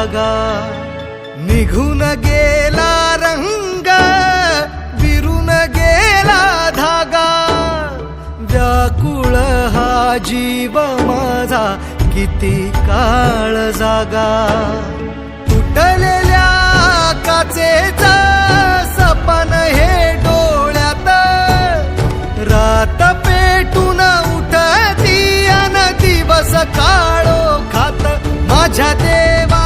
जागा, निघून गेला रंग, विरून गेला धागा, व्याकुळ हा जीव माझा किती काळ जागा, तुटलेल्या काचेचा सपन हे डोळ्यात, रात पेटून उठती अन दिवस काळो खात माझ्या देवा,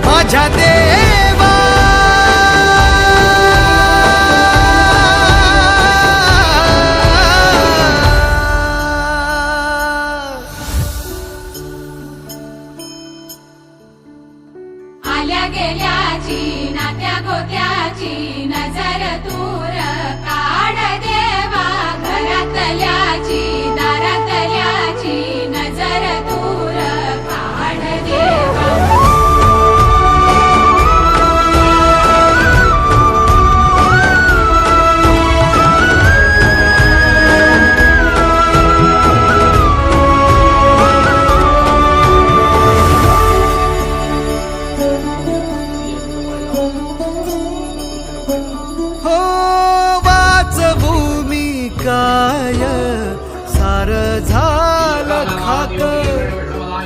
माझ्या देवा, आल्या गेल्याची नात्या गोत्याची नजर दूर काढ देवा, घरातल्याची दारातल्याची नजर दूर काढ देवा. हो वाचभूमी काय सार झालं खाक,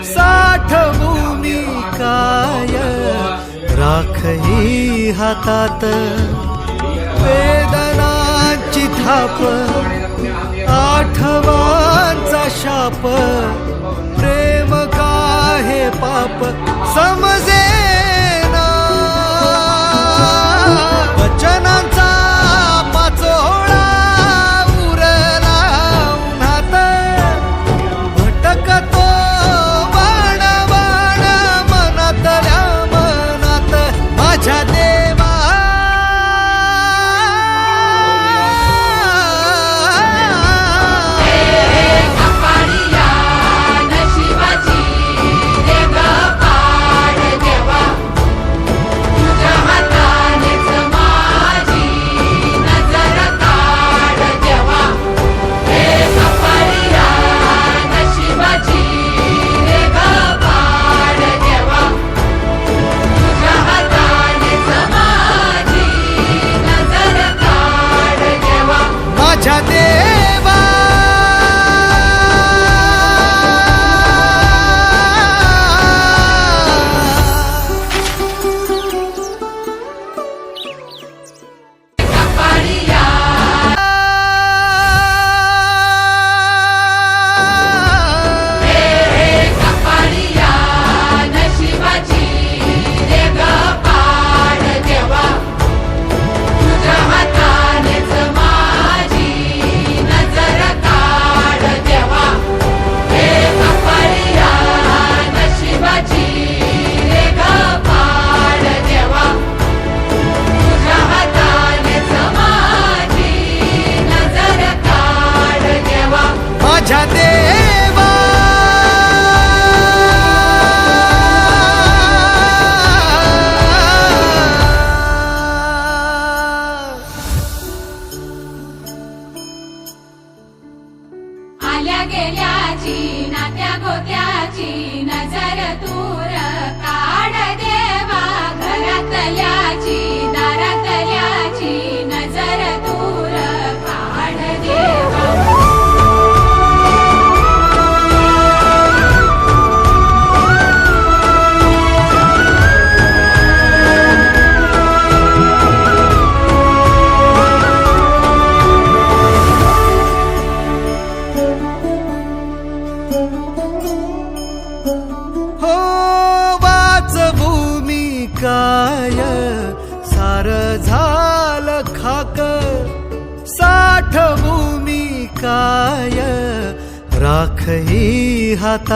साठभूमी काय राख ही हातात, वेदनाची थाप, आठवांचा शाप, प्रेम काहे पाप समजे ना, वचनांचा पाचोळा उरला उन्हात, भटकतो बाण बाण मनातल्या मनात माझ्या देवा, माझ्या देवा, माझ्या देवा, आल्या गेल्याची नात्या गोत्याची नजर दूर काढ देवा, घरातल्याची दारातल्याची नजर दूर काढ देवा. हो वाचभूमी काय सार झालं खाक, साठभूमी काय राख ही हाता.